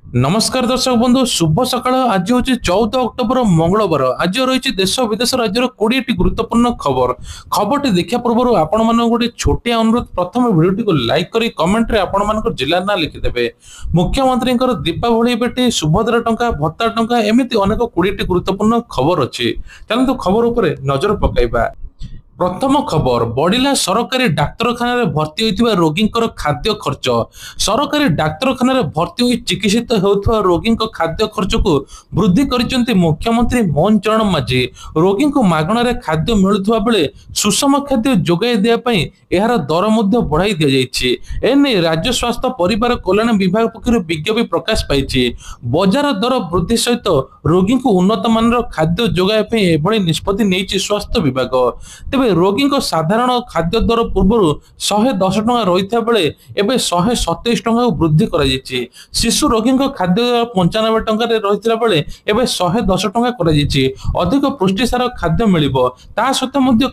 नमस्कार दर्शक बंधु शुभ सकाळ। आज हूँ 14 अक्टोबर मंगलवार। आज रही देश विदेश राज्यर 20 गुरुत्वपूर्ण खबर। खबर देखा पूर्व आपण मान गोटे छोटिया अनुरोध, प्रथम भिडियो को लाइक करी कमेंट रे आपण मान जिला ना लिखिदेवे। मुख्यमंत्री दीपावली बेटी सुभद्रा टंका भत्ता टंका एमती अनेक 20 गुरुत्वपूर्ण खबर अच्छी। चलतु खबर उपर नजर पकाइबा। प्रथम खबर बढ़िला सरकारी डाक्तरखाना भर्ती होता रोगी खाद्य खर्च। सरकारी डाक्तरखाना भर्ती हो चिकित्सित होता रोगी खाद्य खर्च को वृद्धि कर मुख्यमंत्री मोहन चरण माझी। रोगी को मागणार खाद्य मिलुवा बेले सुषम खाद्य जोगाई देवाई यार दर बढ़ाई दि जाए। एने राज्य स्वास्थ्य परिवार कल्याण विभाग पक्ष विज्ञप्ति प्रकाश पाई। बजार दर वृद्धि सहित रोगी को उन्नत मान खाद्य जोगाई निष्पत्ति नहीं स्वास्थ्य विभाग। तेज रोगी साधारण खाद्य दर पूर्व 110 टଙ୍କା रही बेले एवं 127 टଙ୍କା वृद्धि कर शिशु रोगी खाद्य 95 टଙ୍କା रही बेले एवं 110 टଙ୍କା कर अधिक पुष्टिसार खाद्य मिल सहित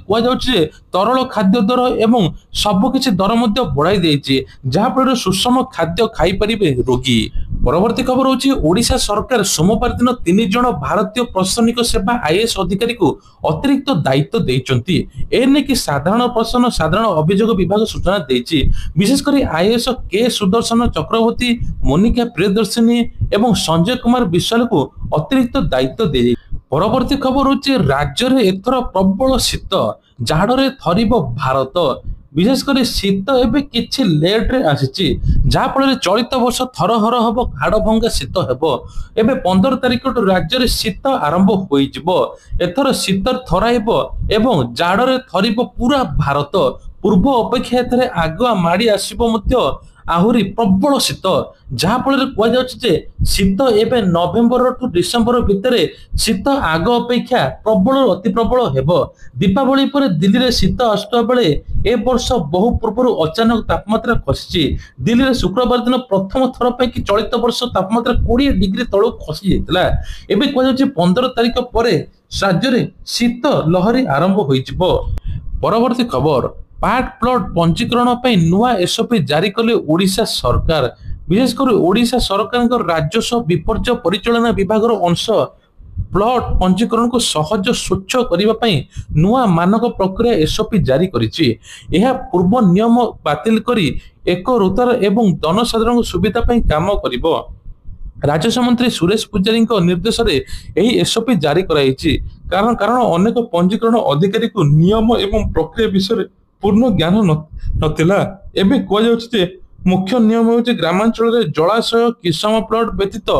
कहुचे तरल खाद्य दर एवं सबकि दर बढ़ाई दी जहाँफल सुषम खाद्य खाईपर रोगी। परवर्ती खबर होची ओडिशा सरकार सोमवार दिन 3 जन भारतीय प्रशासनिक सेवा आईएएस अधिकारी को अतिरिक्त दायित्व देइचंती। एने कि साधारण प्रशासन साधारण अभियोग विभाग सूचना देइची। विशेषकर आईएएस के सुदर्शन चक्रवर्ती, मोनिका प्रियदर्शिनी एवं संजय कुमार विश्वाल को अतिरिक्त दायित्व दे। परवर्ती खबर होची राज्य में एथर प्रबल शीत झाड़े थरिब भारत। विशेषकर शीत एवं किछि लेट रे आसी जहाँफल चलित वर्ष थरहर हम हाड़ भंगा शीत हेब। एवं 15 तारिख राज्य में शीत आरंभ होथर शीत थराइब एवं जाड़े थरिब पूरा भारत। पूर्व अपेक्षा आगुआ माड़ी आसब आहुरी प्रबल शीत जहाँफल कहुचे शीत एवं नवेम्बर टू डिसेम्बर भितर शीत आग अपेक्षा प्रबल अति प्रबल हेब। दीपावली पर दिल्ली में शीत आसुवा बेले ए वर्ष बहु पूर्व अचानक तापमात्रा खसी। दिल्ली में शुक्रवार दिन प्रथम थर पर चलित वर्ष तापमात्रा 20 डिग्री तलू खसी जाता। एवं कहुचे 15 तारिख पर राज्य में शीत लहरी आरंभ हो। परवर्ती खबर पार्ट प्लॉट पंजीकरण नुआ एसओपी जारी कले ओडिशा सरकार। विशेषकर ओडिशा सरकार राजस्व विपर्य परिचालना विभाग अंश प्लॉट पंजीकरण को सहज स्वच्छ करने नुआ मानक प्रक्रिया एसओपी जारी करिछि। यह पूर्व नियम बातिल करी एक रुतार एवं जनसाधारण सुविधा काम करिबो। राजस्व मंत्री सुरेश पुजारी निर्देश में यही एसओपी जारी कराई। कारण अनेक पंजीकरण अधिकारी को नियम एवं प्रक्रिया विषय पूर्ण ज्ञान नथिला। एबे कहुचे मुख्य नियम होचे ग्रामांचल जलाशय किसम प्लॉट व्यतीत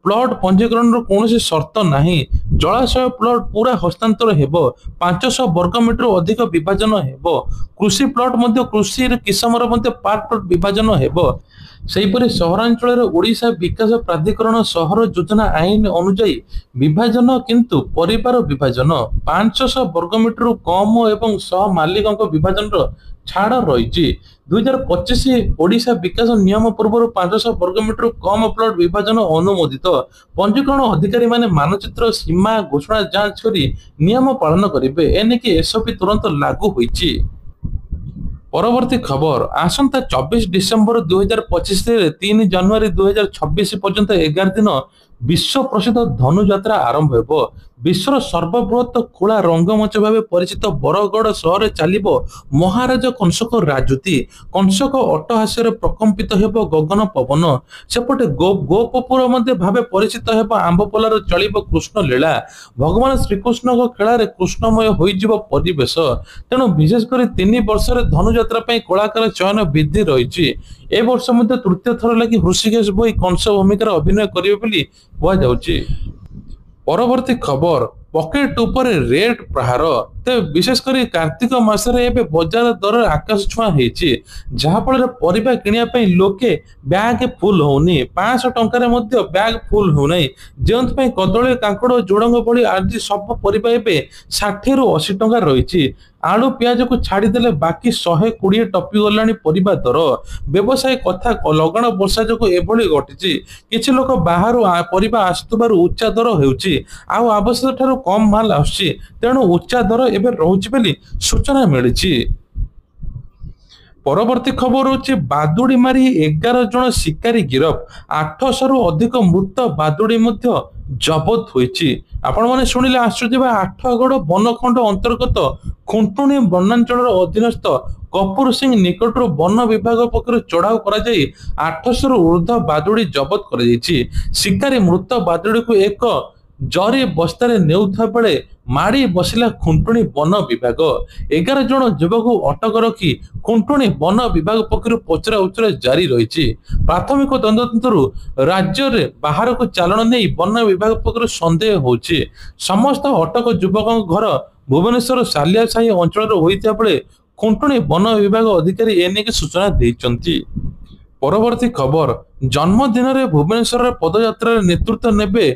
प्लॉट पंजीकरण कौन शर्त नहीं। जलाशय प्लॉट पूरा हस्तांतर हेब। 500 वर्ग मीटर अधिक विभाजन हेब। कृषि प्लॉट कृषि किसम पार्ट प्लॉट विभाजन हेब। सेहीपरि सहरांचल ओडिशा विकास प्राधिकरण सहर योजना आईन अनुजाई विभाजन किंतु परिवार विभाजन 500 वर्ग मीटर कम एवं सह मालिकों विभाजन छाड़ रही। 2025 ओडिशा विकास नियम पूर्व 500 वर्ग मीटर कम प्लॉट विभाजन अनुमोदित। पंजीकरण अधिकारी माने मानचित्र सीमा घोषणा जांच करी नियम पालन करेंगे। एनेकी एसओपी तुरंत लागू होईची। परवर्ती खबर आसंता 24 डिसेम्बर 2025 से 3 जनवरी 2026 पर्यंत 11 दिन विश्व प्रसिद्ध धनुयात्रा आरंभ हो। विश्वर सर्वबृहत खोला रंगमंच भाव परिचित बरगढ़ सहर चलिब महाराज कंसक राजुति। कंसक अट्टहास्यर प्रकंपित हेब गगन पवन। सेपटे गोपपुर भाव परिचित हेब आंबपलार चलिब कृष्ण लीला। भगवान श्रीकृष्ण खेल कृष्णमय हो परिवेश। तेणु विशेषकर 3 वर्ष धनुयात्रा कलाकार चयन वृद्धि रही। ए वर्ष तृतीय थर लगी ऋषिकेश बोई कंस भूमिकार अभिनय करेंगे कहुचे। परवर्ती खबर पकेट उपर रेट प्रहार। तो विशेषकर कार्तिक मासरे बजार दर आकाश छुआ होती जहाँफल परिबा किनिया लोके बैग फुल होनी। 500 टंकार बैग फुल होना जो कदली कांकड़ जोड़ंग भली आज सब परिबा 60 ରୁ 80 टंका रही। आलू पियाज को छाड़देले बाकी 120 टपी गलानी परिबा दर। व्यवसाय कथा लगन वर्षा जो एभली घटी किछि लोक बाहर परिबा आसुबार उच्चा दर होउची आउ आवश्यक ठारू कम माल आसुची। तेणु उच्चा दर एबे रहउची बोली सूचना मिलिछि। ପରବର୍ତ୍ତୀ ଖବର ହଉଛି ବାଦୁଡି ମାରି 11 ଜଣ ଶିକାରୀ ଗିରଫ, 800 ରୁ ଅଧିକ ମୃତ ବାଦୁଡି ମଧ୍ୟ ଜବତ ହୋଇଛି। ଆପଣମାନେ ଶୁଣିଲେ ଆଶ୍ଚର୍ଯ୍ୟ ହେବେ, ଆଠଗଡ଼ ବନଖଣ୍ଡ ଅନ୍ତର୍ଗତ ଖୁଣ୍ଟୁଣି ବନାଞ୍ଚଳର ଅଧୀନସ୍ଥ କପୁର ସିଂ ନିକଟରୁ ବନ ବିଭାଗ ପକ୍ଷରୁ ଚଢାଉ କରାଯାଇ 800 ରୁ ଉର୍ଦ୍ଧ୍ୱ ବାଦୁଡି ଜବତ କରାଯାଇଛି। ଶିକାରୀ ମୃତ ବାଦୁଡିକୁ ଏକ ଜରି ବସ୍ତାରେ ନେଉଥିବା ବେଳେ ମାଡ଼ି ବସିଲା ଖୁଣ୍ଟୁଣି ବନ ବିଭାଗ। 11 ଜଣ ଯୁବକଙ୍କୁ ଅଟକ ରଖି ଖୁଣ୍ଟୁଣି ବନ ବିଭାଗ ପକ୍ଷରୁ ପଚରା ଉଚରା ଜାରି ରହିଛି। ପ୍ରାଥମିକ ତଦନ୍ତରୁ ରାଜ୍ୟରେ ବାହାରକୁ ଚାଲାଣ ନେଇ ବନ ବିଭାଗ ପକ୍ଷରୁ ସନ୍ଦେହ ହେଉଛି। ସମସ୍ତ ଅଟକ ଯୁବକଙ୍କ ଘର ଭୁବନେଶ୍ୱର ସାଲିଆ ସାହି ଅଞ୍ଚଳରେ ହୋଇଥିବା ବେଳେ ଖୁଣ୍ଟୁଣି ବନ ବିଭାଗ ଅଧିକାରୀ ଏନେଇ ସୂଚନା ଦେଇଛନ୍ତି। ପରବର୍ତ୍ତୀ ଖବର, ଜନ୍ମଦିନରେ ଭୁବନେଶ୍ୱରରେ ପଦଯାତ୍ରାରେ ନେତୃତ୍ୱ ନେବେ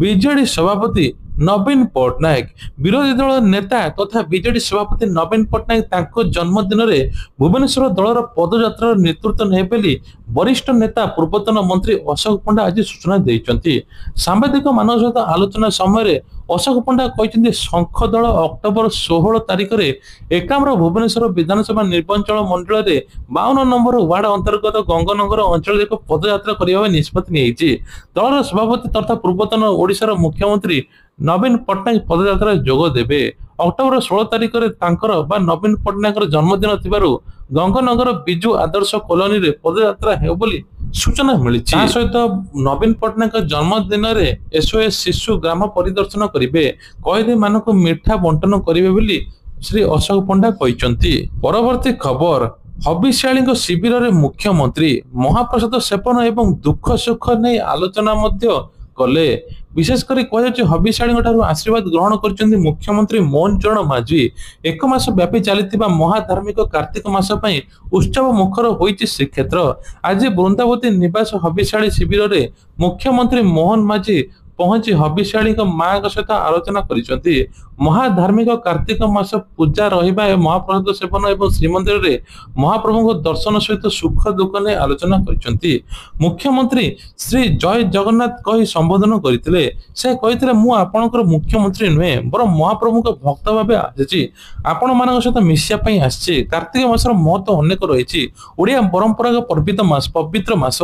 ବିଜେଡି ସଭାପତି ନବୀନ ପଟ୍ଟନାୟକ। ବିରୋଧୀ ଦଳ ନେତା ତଥା ବିଜେଡି ସଭାପତି ନବୀନ ପଟ୍ଟନାୟକ ତାଙ୍କ ଜନ୍ମଦିନରେ ଭୁବନେଶ୍ୱର ଦଳର ପଦଯାତ୍ରାର ନେତୃତ୍ୱ ନେବେ ବୋଲି ବରିଷ୍ଠ ନେତା ପୂର୍ବତନ ମନ୍ତ୍ରୀ ଅଶୋକ ପଣ୍ଡା ଆଜି ସୂଚନା ଦେଇଛନ୍ତି। ସାମ୍ବାଦିକମାନଙ୍କ ସହିତ ଆଲୋଚନା ସମୟରେ ଅଶୋକ ପଣ୍ଡା କହିଛନ୍ତି, ଶଙ୍ଖ ଦଳ ଅକ୍ଟୋବର 16 ତାରିଖରେ ଏକାମ୍ର ଭୁବନେଶ୍ୱର ବିଧାନସଭା ନିର୍ବାଚନ ମଣ୍ଡଳରେ 52 ନମ୍ବର ୱାର୍ଡ ଅନ୍ତର୍ଗତ ଗଙ୍ଗନଗର ଅଞ୍ଚଳରେ ଏକ ପଦଯାତ୍ରା କରିବା ପାଇଁ ନିଷ୍ପତ୍ତି ନିଆଯାଇଛି। ଦଳର ସଭାପତି ତଥା ପୂର୍ବତନ ଓଡ଼ିଶାର ମୁଖ୍ୟମନ୍ତ୍ରୀ ନବୀନ ପଟ୍ଟନାୟକ ପଦଯାତ୍ରାରେ ଯୋଗ ଦେବେ। ଅକ୍ଟୋବର 16 ତାରିଖରେ ତାଙ୍କର ବା ନବୀନ ପଟ୍ଟନାୟକର ଜନ୍ମଦିନ ଥିବାରୁ ଗଙ୍ଗନଗର ବିଜୁ ଆଦର୍ଶ କଲୋନୀରେ ପଦଯାତ୍ରା ହେବ ବୋଲି ସୂଚନା ମିଳିଛି। ତା ସହିତ ନବୀନ ପଟ୍ଟନାୟକ ଜନ୍ମଦିନରେ SOS ଶିଶୁ ଗ୍ରାମ ପରିଦର୍ଶନ କରିବେ, କଏଦୀମାନଙ୍କୁ ମିଠା ବଣ୍ଟନ କରିବେ ବୋଲି ଶ୍ରୀ ଅଶୋକ ପଣ୍ଡା କହିଛନ୍ତି। ପରବର୍ତ୍ତୀ ଖବର, ହବିଷ୍ୟାଳୀଙ୍କ ଶିବିରରେ ମୁଖ୍ୟମନ୍ତ୍ରୀ ମହାପ୍ରସାଦ ସେବନ ଏବଂ ଦୁଃଖ ସୁଖ ନେଇ ଆଲୋଚନା ମଧ୍ୟ କଲେ। ବିଶେଷ କରି କୁହାଯାଉଛି, ହବିଷ୍ୟାଳୀଙ୍କ ଠାରୁ ଆଶୀର୍ବାଦ ଗ୍ରହଣ କରିଛନ୍ତି ମୁଖ୍ୟମନ୍ତ୍ରୀ ମୋହନ ଚରଣ ମାଝୀ। 1 ମାସ ବ୍ୟାପୀ ଚାଲିଥିବା ମହାଧାର୍ମିକ କାର୍ତ୍ତିକ ମାସ ପାଇଁ ଉତ୍ସବ ମୁଖର ହୋଇଛି ଶ୍ରୀକ୍ଷେତ୍ର। ଆଜି ବୃନ୍ଦାବତୀ ନିବାସ ହବିଷ୍ୟାଳୀ ଶିବିରରେ ମୁଖ୍ୟମନ୍ତ୍ରୀ ମୋହନ ମାଝୀ ପହଞ୍ଚି ହବିଷ୍ୟାଳୀଙ୍କ ମାଙ୍କ ସହିତ ଆଲୋଚନା କରିଛନ୍ତି। ମହାଧାର୍ମିକ କାର୍ତ୍ତିକ ମାସ ପୂଜା ରହିବା, ମହାପ୍ରସାଦ ସେବନ ଏବଂ ଶ୍ରୀମନ୍ଦିରରେ ମହାପ୍ରଭୁଙ୍କ ଦର୍ଶନ ସହିତ ସୁଖ ଦୁଃଖ ନେଇ ଆଲୋଚନା କରିଛନ୍ତି। ମୁଖ୍ୟମନ୍ତ୍ରୀ ଶ୍ରୀ ଜୟ ଜଗନ୍ନାଥ କହି ସମ୍ବୋଧନ କରିଥିଲେ। ସେ କହିଥିଲେ, ମୁଁ ଆପଣଙ୍କର ମୁଖ୍ୟମନ୍ତ୍ରୀ ନୁହେଁ, ବରଂ ମହାପ୍ରଭୁଙ୍କ ଭକ୍ତ ଭାବେ ଆସିଛି, ଆପଣମାନଙ୍କ ସହିତ ମିଶିବା ପାଇଁ ଆସିଛି। କାର୍ତ୍ତିକ ମାସର ମହତ୍ତ୍ୱ ଅନେକ ରହିଛି। ଓଡ଼ିଆ ପରମ୍ପରାର ପବିତ୍ର ମାସ,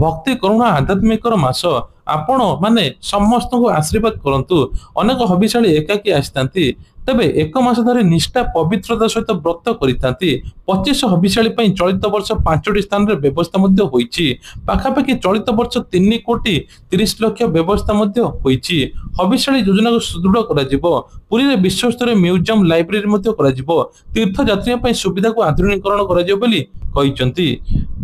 ଭକ୍ତି କରୁଣା ଆଧ୍ୟାତ୍ମିକର ମାସ। ଆପଣ ମାନେ ସମସ୍ତଙ୍କୁ ଆଶୀର୍ବାଦ କରନ୍ତୁ। ଅନେକ ହବିଷାଳୀ ଏକାକୀ ଆସିଥାନ୍ତି, ତେବେ 1 ମାସ ଧରି ନିଷ୍ଠା ପବିତ୍ରତା ସହିତ ବ୍ରତ କରିଥାନ୍ତି। 25 ହବିଷାଳୀ ପାଇଁ ଚଳିତ ବର୍ଷ 5ଟି ସ୍ଥାନରେ ବ୍ୟବସ୍ଥା ମଧ୍ୟ ହୋଇଛି। ପାଖାପାଖି ଚଳିତ ବର୍ଷ 3,30,00,000 ବ୍ୟବସ୍ଥା ମଧ୍ୟ ହୋଇଛି। ହବିଷାଳୀ ଯୋଜନାକୁ ସୁଦୃଢ଼ କରାଯିବ। ପୁରୀରେ ବିଶ୍ୱସ୍ତରୀୟ ମ୍ୟୁଜିୟମ ଲାଇବ୍ରେରୀ ମଧ୍ୟ କରାଯିବ। ତୀର୍ଥଯାତ୍ରୀଙ୍କ ପାଇଁ ସୁବିଧାକୁ ଆଧୁନିକୀକରଣ କରାଯିବ ବୋଲି କହିଛନ୍ତି।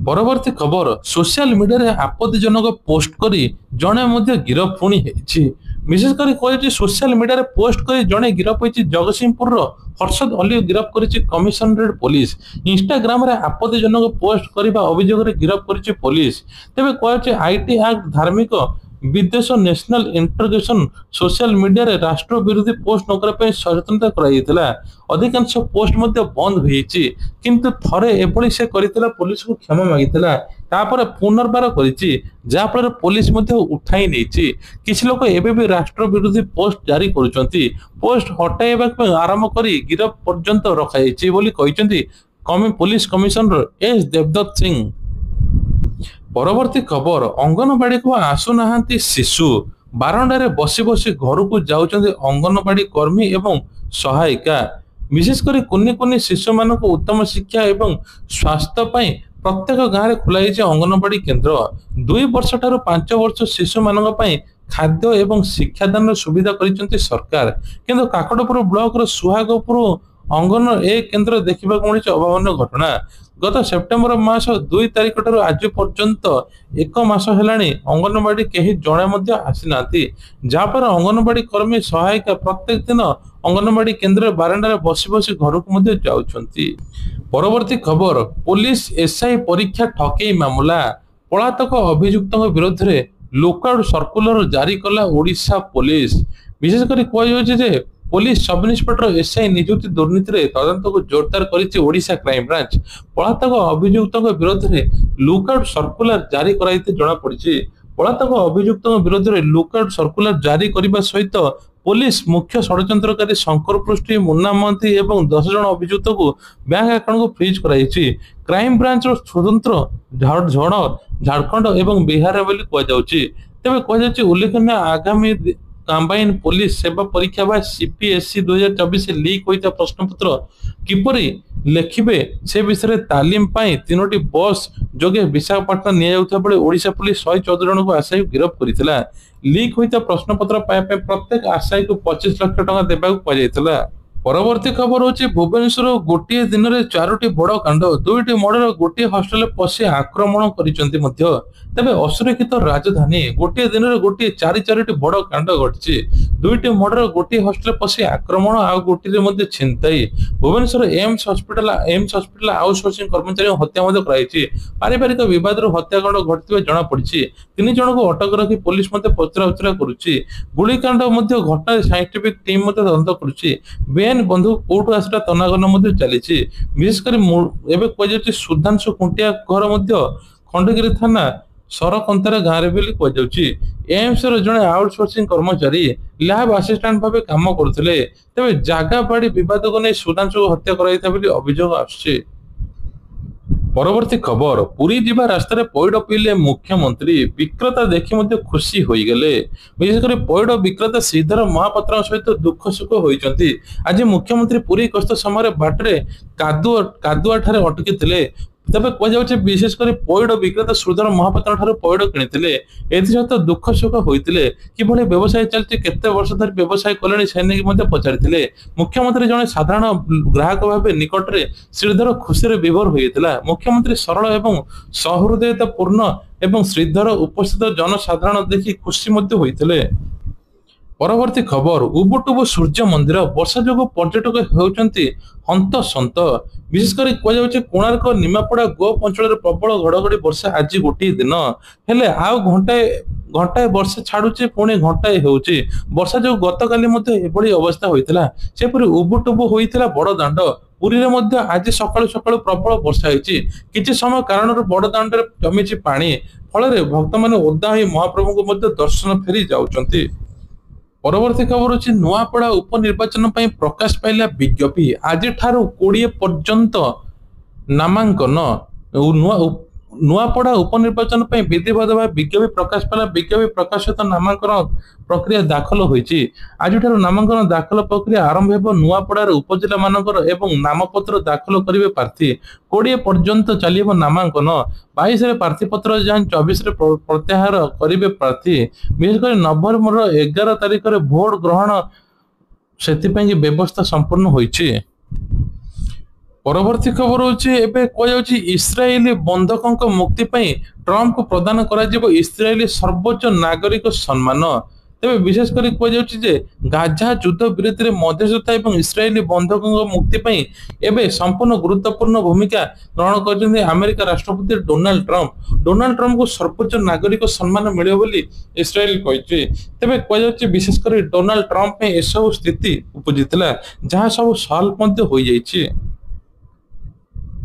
ପରବର୍ତ୍ତୀ ଖବର, ସୋସିଆଲ ମିଡିଆରେ ଆପତ୍ତିଜନକ ପୋଷ୍ଟ କରି ଜଣେ ମଧ୍ୟ ଗିରଫ ପୁଣି ହେଇଛି। ବିଶେଷ କରି କୁହାଯାଇଛି, ସୋସିଆଲ ମିଡିଆରେ ପୋଷ୍ଟ କରି ଜଣେ ଗିରଫ ହୋଇଛି। ଜଗତସିଂହପୁରର ହର୍ଷଦ ଅଲି ଗିରଫ କରିଛି କମିଶନରେଟ ପୋଲିସ। ଇନଷ୍ଟାଗ୍ରାମରେ ଆପତ୍ତିଜନକ ପୋଷ୍ଟ କରିବା ଅଭିଯୋଗରେ ଗିରଫ କରିଛି ପୋଲିସ। ତେବେ କୁହାଯାଉଛି, IT ଆକ୍ଟ, ଧାର୍ମିକ ବିଦ୍ୱେଷ, ନ୍ୟାସନାଲ ଇଣ୍ଟରଗେସନ ସୋସିଆଲ ମିଡିଆରେ ରାଷ୍ଟ୍ର ବିରୋଧୀ ପୋଷ୍ଟ ନ କରିବା ପାଇଁ ସଚେତନତା କରାଯାଇଥିଲା। ଅଧିକାଂଶ ପୋଷ୍ଟ ମଧ୍ୟ ବନ୍ଦ ହୋଇଯାଇଛି, କିନ୍ତୁ ଥରେ ଏଭଳି ସେ କରିଥିଲା, ପୋଲିସକୁ କ୍ଷମା ମାଗିଥିଲା, ତାପରେ ପୁନର୍ବାର କରିଛି, ଯାହାଫଳରେ ପୋଲିସ ମଧ୍ୟ ଉଠାଇ ନେଇଛି। କିଛି ଲୋକ ଏବେ ବି ରାଷ୍ଟ୍ର ବିରୋଧୀ ପୋଷ୍ଟ ଜାରି କରୁଛନ୍ତି। ପୋଷ୍ଟ ହଟାଇବା ପାଇଁ ଆରମ୍ଭ କରି ଗିରଫ ପର୍ଯ୍ୟନ୍ତ ରଖାଯାଇଛି ବୋଲି କହିଛନ୍ତି ପୋଲିସ କମିଶନର S ଦେବଦତ୍ତ ସିଂ। ପରବର୍ତ୍ତୀ ଖବର, ଅଙ୍ଗନବାଡିକୁ ଆସୁନାହାନ୍ତି ଶିଶୁ, ବାରଣ୍ଡାରେ ବସି ବସି ଘରକୁ ଯାଉଛନ୍ତି ଅଙ୍ଗନବାଡି କର୍ମୀ ଏବଂ ସହାୟିକା। ବିଶେଷ କରି କୁନି କୁନି ଶିଶୁମାନଙ୍କୁ ଉତ୍ତମ ଶିକ୍ଷା ଏବଂ ସ୍ୱାସ୍ଥ୍ୟ ପାଇଁ ପ୍ରତ୍ୟେକ ଗାଁରେ ଖୋଲାଯାଇଛି ଅଙ୍ଗନବାଡି କେନ୍ଦ୍ର। 2 ବର୍ଷ ଠାରୁ 5 ବର୍ଷ ଶିଶୁମାନଙ୍କ ପାଇଁ ଖାଦ୍ୟ ଏବଂ ଶିକ୍ଷାଦାନର ସୁବିଧା କରିଛନ୍ତି ସରକାର। କିନ୍ତୁ କାକଟପୁର ବ୍ଲକର ସୁହାଗପୁର ଅଙ୍ଗନ କେନ୍ଦ୍ର ଦେଖିବାକୁ ମିଳିଛି ଅଭାବନୀୟ ଘଟଣା। ଗତ ସେପ୍ଟେମ୍ବର ମାସ 2 ତାରିଖ ଠାରୁ ଆଜି ପର୍ଯ୍ୟନ୍ତ 1 ମାସ ହେଲାଣି ଅଙ୍ଗନବାଡି କେହି ଜଣେ ମଧ୍ୟ ଆସିନାହାନ୍ତି, ଯାହାଫଳରେ ଅଙ୍ଗନବାଡି କର୍ମୀ ସହାୟିକା ପ୍ରତ୍ୟେକ ଦିନ ଅଙ୍ଗନବାଡି କେନ୍ଦ୍ରରେ ବାରଣ୍ଡାରେ ବସି ବସି ଘରକୁ ମଧ୍ୟ ଯାଉଛନ୍ତି। ପରବର୍ତ୍ତୀ ଖବର, ପୋଲିସ SI ପରୀକ୍ଷା ଠକେଇ ମାମଲା, ପଳାତକ ଅଭିଯୁକ୍ତଙ୍କ ବିରୋଧରେ ଲୁକ୍ଆଉଟ୍ ସର୍କୁଲାର ଜାରି କଲା ଓଡ଼ିଶା ପୋଲିସ। ବିଶେଷ କରି କୁହାଯାଉଛି ଯେ, ପୋଲିସ ସବ୍ ଇନ୍ସପେକ୍ଟର SI ନିଯୁକ୍ତି ଦୁର୍ନୀତିରେ ତଦନ୍ତକୁ ଜୋରଦାର କରିଛି ଓଡ଼ିଶା କ୍ରାଇମବ୍ରାଞ୍ଚ। ପଳାତକ ଅଭିଯୁକ୍ତଙ୍କ ବିରୋଧରେ ଲୁକ୍ଆଉଟ୍ ସର୍କୁଲାର ଜାରି କରାଯାଇଥିବା ଜଣାପଡ଼ିଛି। ପଳାତକ ଅଭିଯୁକ୍ତଙ୍କ ବିରୋଧରେ ଲୁକ୍ଆଉଟ୍ ସର୍କୁଲାର ଜାରି କରିବା ସହିତ पुलिस मुख्य षड्यंत्रकारी शंकर पृष्टि मुन्ना महंती एवं 10 जन अभियुक्त को बैंक अकाउंट को फ्रीज कराई। क्राइम ब्रांच स्वतंत्र झड़ झारखंड एवं बिहार बोली कहुच्छी। तेज कहुच्छी उल्लेखनीय आगामी कंबाइन पुलिस सेवा परीक्षा बा सीपीएससी 2024 लीक होता प्रश्नपत्र किपरि लेखिबे से विषय तालीम पाई 3टी बस जोगे विशाखापट्टनम निया बेले ओडिशा पुलिस 114 जन को आशायी गिरफ्त करथिला। लीक होता प्रश्नपत्र पाइबा प्रत्येक आशायी को 25 लाख टका देबा को कह। परवर्ती खबर होची भुवनेश्वर गोटे दिन में 4टी बड़ कांड 2टी मर्डर गोटे हॉस्टल पशि आक्रमण करिसेंती मध्य। तेबे असुरक्षित राजधानी गोटे दिन में गोटे 4टी बड़ कांड घटी 2टी मर्डर गोटे हॉस्टल पशि आक्रमण आ गोटे मध्य छिनताई। भुवनेश्वर एम्स हॉस्पिटल आउटसोर्सिंग कर्मचारी हत्या कराई। पारिवारिक विवाद हत्याकांड घटी जना पड़ी 3 जन को अटक रखी पुलिस पचरा उचरा करुच्ची। गुलिकांड घटना साइंटिफिक टीम तदंत करुच्ची। बेन बंधु कोर्ट आसला तनागन चली विशेषकर कह सुधांशु खुंटिया घर खंडगिरी थाना सरकंतारा गाँव में कहुच्छी। एम्स जड़े आउटसोर्सिंग कर्मचारी लैब असिस्टेंट भाव काम करुले। तेज जगह बाड़ी विवाद को नहीं सुधांशु हत्या कर अभियोग आसुच्छी। परवर्ती खबर पुरी जीवा रास्ता पैड पीले मुख्यमंत्री विक्रेता देखी खुशी हो गले। विशेषकर पैड विक्रेता श्रीधर महापात्र सहित दुख सुख होती। आज मुख्यमंत्री पुरी गस्त समय बाटे कादुआ ठारे अटकी थे। तेज कह विशेषकर पैड विक्रेता श्रीधर महापात्र पैड किनी एसत दुख सुख होते कि व्यवसाय चलती केते वर्ष धरी व्यवसाय कले से नहीं पचारि मुख्यमंत्री जड़े साधारण ग्राहक भाव निकट में श्रीधर खुशी विभोर होता। मुख्यमंत्री सरल एवं सहृदयता पूर्ण एवं श्रीधर उपस्थित जनसाधारण देखि खुशी होते। परवर्ती खबर उबुटुबु सूर्य मंदिर वर्षा जो पर्यटक होती हंतसंत। विशेषकर कह कोणार्क निमापड़ा गोप अंचल प्रबल घड़घड़ी वर्षा आज गोटे दिन हेले आउ घंटाए वर्षा छाड़ुचे पुणी घंटाए होउची। वर्षा जो गत काली एभली अवस्था होइतिला सेपरि उबुटुबु होइतिला बड़ दांड पुरी रे आज सकाळु सकाळु प्रबल वर्षा होइची। किछि समय कारण बड़ दांड रे जमीची पानी फल भक्त माने ओदा होई महाप्रभु को दर्शन फेरी जाउचंती। परवर्ती खबर अच्छी नुआपड़ा उपनिर्वाचन प्रकाश पाइला विज्ञप्ति आज 20 पर्यंत नामांकन नुआपड़ा उपनिर्वाचन विधिवत भाव विज्ञप्ति प्रकाश पाला। विज्ञप्ति प्रकाशित नामांकन प्रक्रिया दाखल होईची। आज नामांकन दाखल प्रक्रिया आरंभ हो नुआपड़ार उपजिला मानकर एवं नामपत्र दाखल करेंगे प्रार्थी 20 पर्यंत चलिए नामांकन 22 प्रार्थीपत्र जहाँ 24 प्रत्याहार करेंगे प्रार्थी। विशेषकर नवेम्बर 11 तारिख में भोट ग्रहण से व्यवस्था संपूर्ण होईची। परवर्ती खबर होची इस्राएली बंधकों मुक्ति ट्रंप को प्रदान करा इस्राएली सर्वोच्च नागरिक सम्मान। तेज विशेषकर कह गाजा युद्ध विरोधी मध्यस्थता और इस्राएली बंधकों मुक्ति एवं संपूर्ण गुरुत्वपूर्ण भूमिका ग्रहण कर अमेरिका राष्ट्रपति डोनाल्ड ट्रंप को सर्वोच्च नागरिक सम्मान मिले बोली इस्राएल कही। तेज कह विशेषकर डोनाल्ड ट्रंप एसबू स्थिति उपजिला जहाँ सब सल्व हो जाइए।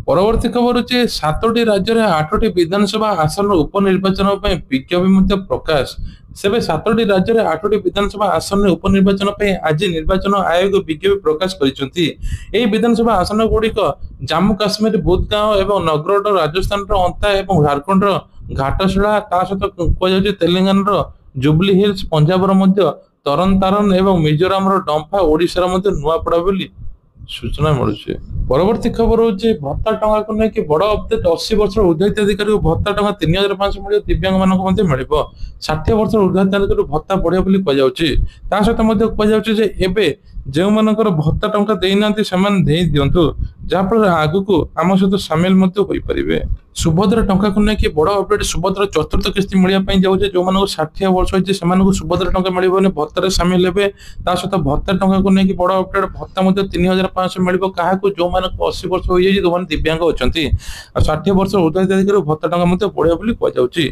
परवर्ती खबर अच्छे 7टी राज्य में 8टी विधानसभा आसन उपनिर्वाचन विज्ञप्ति प्रकाश। सेबे 7टी राज्य में 8टी विधानसभा आसन उपनिर्वाचन आज निर्वाचन आयोग विज्ञप्ति प्रकाश कर विधानसभा आसन गुड़िक जम्मू काश्मीर बुदगांव एवं नगरोड राजस्थान अंता एवं झारखंड घाटशिला सहित कह तेलंगाना जुबली हिल्स पंजाब तरन तारन एवं मिजोराम डंफा ओडिशा नुआपड़ा बोली सूचना मिलूचे। परवर्ती खबर होची भत्ता टंका को लेकिन बड़ अपडेट 80 वर्ष ऊर्ध्व अधिकारी भत्ता टंका 3500 मिल दिव्यांग मानक मिल 60 वर्ष ऊर्ध्व अधिकारी भत्ता बढ़िया बोली कह सहित कह जो मानकर भत्ता टंका देना दे दिंतु जहाँफल आगु को आम सहित सामिल हो पारे। सुभद्रा टंका को लेकिन बड़ अपडेट सुभद्रा चतुर्थ किस्ती मिलने जाऊे जो मान 60 वर्ष होती सुभद्रा टंका मिलने भत्तार सामिल हे सहित भत्ता टंका को लेकिन बड़ अपडेट भत्ता 3500 मिल क्या जो मान 80 वर्ष हो जाए जो दिव्यांग अच्छा 60 वर्ष ऊर्ध्व अधिकारी भत्ता टंका बढ़िया बोली कहपटे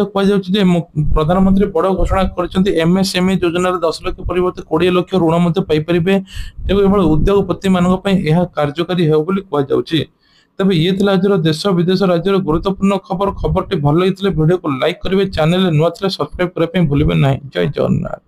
कह प्रधानमंत्री बड़ घोषणा कर एमएसएमई योजन 10 लाख परिवर्ते 20 लाख ऋण पाइपर उद्योगपति मान कार्यकारी हो तबे ये आज देश विदेश राज्य गुरुत्वपूर्ण खबर टी भल वीडियो को लाइक करेंगे चैनल नुआ सब्सक्राइब करने भूलें ना। जय जगन्नाथ।